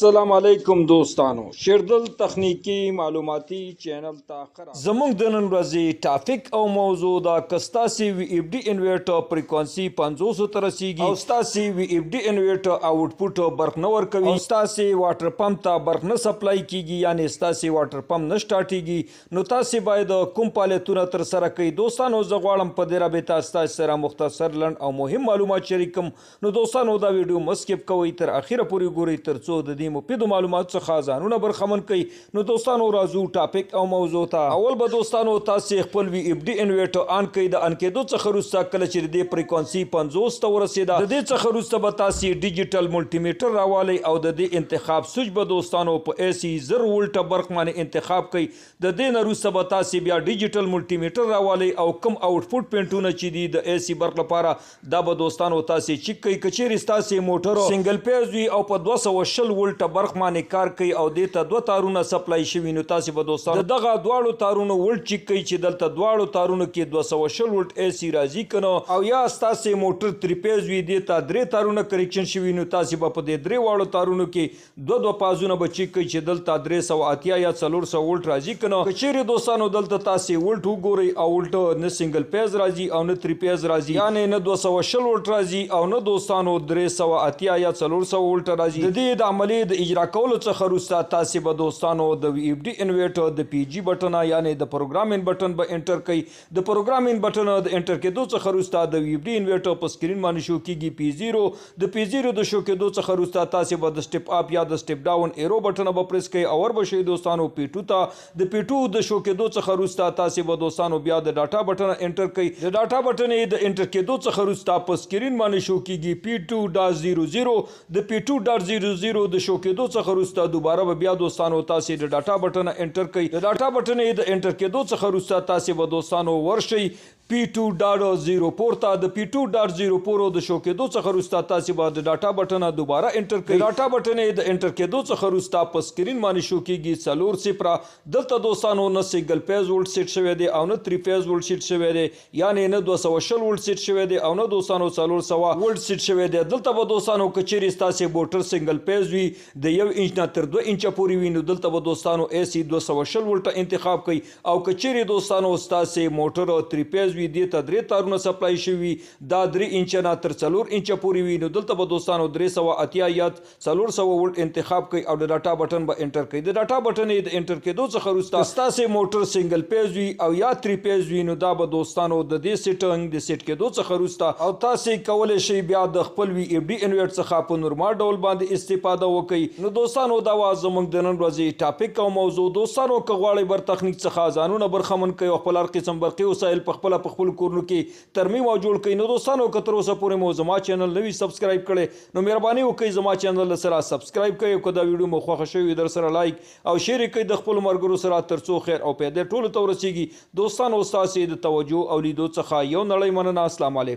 السلام علیکم دوستانو شیردل تخنیکی معلوماتي چینل ته خراب زموږ د نن ورځې ټاپک او موضوع دا کستاسي وی اف ډي انورټر فریکوئنسي 500 ته رسیږي او ستاسي وی اف ډي انورټر آوټپوټ برق نه ورکوي او ستاسي واټر پمپ ته برق نه سپلای کیږي یعنی ستاسي واټر پمپ نه سٹارټيږي نو تاسو باید کوم فعالیتونه تر سره کوي دوستانو زه غواړم په دې رابطه تاسو سره مختصر لنډ او مهم معلومات شریکم نو دوستانو دا ویډیو مسکیپ کوئ تر اخره پورې ګورئ ترڅو د دې مفیدو معلومات څخه ځانونه برخمن کړئ نو دوستانو راځو ټاپک او موضوع ته اول به دوستانو تاسو خپل وی اف ډي انورټر آن کړئ د ان کېدو څخه وروسته کله چې د فریکوئنسي 50 ته ورسېده د دې څخه وروسته به تاسو ډیجیټل ملټي میټر راوالئ او د دې انتخاب سوچ به دوستانو په AC 0 ولټ برق باندې انتخاب کړئ د دې نه وروسته به تاسو بیا ډیجیټل ملټي میټر راوالئ او کوم آوټپوټ پینټونه چې دي د AC برق لپاره دا به دوستانو تاسو چیک کړئ کچېرې تاسو موټر سنگل پیز وي او په 220 ولټ برق باندې کار کوي او دې ته دوه تارونه سپلای شوي نو تاسو به دوستانو دغه دواړو تارونو ولټ چیک کوي چې دلته دواړو تارونو کې 220 ولټ AC راځي کنه او یا تاسو موټر 3 پیز وي دې ته درې تارونه کریکشن شوي نو تاسو به په دې درې واړو تارونو کې دوه پازونه به چیک کوي چې دلته 380 یا 400 ولټ راځي کنه کچېرې دوستانو دلته تاسو ولټ وګورئ او ولټ نه سنگل پیز راځي او نه 3 پیز راځي یعنی نه 220 ولټ راځي او نه دوستانو 380 یا 400 ولټ راځي د دې د عملي د اجرا کولو څخه وروسته تاسو به دوستانو د وی اف ډي انورټر د پی جی بټن یعنی د پروګرامینګ بټن به انټر کړئ د پروګرامینګ بټن د انټر کېدو څخه وروسته د وی اف ډي انورټر په سکرین باندې شو کیږي P0 د P0 د شو کېدو څخه وروسته تاسو به د سټپ اپ یا د سټپ ډاون ایرو بټن به پریس کړئ او وربشي دوستانو P2 ته د P2 د شو کېدو څخه وروسته تاسو به دوستانو بیا د ډاټا بټن انټر کړئ د ډاټا بټن د انټر کېدو څخه وروسته په سکرین باندې شو کیږي P2.00 د P2.00 د شو کېدو څخه وروسته دوباره به بیا دوستانو تاسو د ډاټا بټن انټر کړئ د ډاټا بټن د انټر کېدو څخه وروسته تاسو به دوستانو ورشي P2.04 ته د P2.04 د شو کېدو څخه وروسته تاسو به د ډاټا بټن دوباره انټر کړئ ډاټا بټن د انټر کېدو څخه وروسته په سکرین باندې شو کیږي 4 دلته دوستانو نه سنگل پیز ولټ سیټ شوی دی او نه 3 پیز ولټ سیټ شوی دی یعنی نه 220 ولټ سیټ شوی دی او نه دوستانو 400 ولټ سیټ شوی دی دلته به دوستانو کچېرې تاسو موټر سنگل پیز وي د 1 انچ نه تر 2 انچ پورې وي نو دلته به دوستانو AC 220 ولټ انتخاب کړئ او کچېرې دوستانو تاسو موټر 3 پیز وي دې ته درې تارونه سپلای شوي دا 3 انچ نه تر 4 انچ پورې وي نو دلته به دوستانو 380 یا 400 ولټ انتخاب کړئ او د ډاټا بټن به انټر کړئ د ډاټا بټن د انټر کېدو څخه وروسته تاسو موټر سنگل پیز وي او یا 3 پیز وي نو دا به دوستانو د دې سیټینګ د سیټ کېدو څخه وروسته او تاسو کولای شئ بیا د خپل وی اف ډي انورټر څخه په نورمال ډول باندې استفاده وکړئ نو دوستانو دا زموږ د نن ورځې ټاپک او موضوع دوستانو که غواړئ بر تخنیک څخه ځانونه برخمن کړئ او خپل هر قسم برقي وسایل په خپل کورونو کې ترمیم او جوړ کړئ نو دوستانو که تر اوسه پورې مو زما چینل نوي سبسکرایب کړئ نو مهرباني وکړئ زما چینل سره سبسکرایب کړئ او که دا ویډیو مو خوښه شوې در سره لایک او شیر کړئ د خپل ملګرو سره ترڅو خیر او پیدا ټولو ته ورسیږي دوستانو ستاسو د توجه او لیدو څخه یو نړۍ مننه السلام علیکم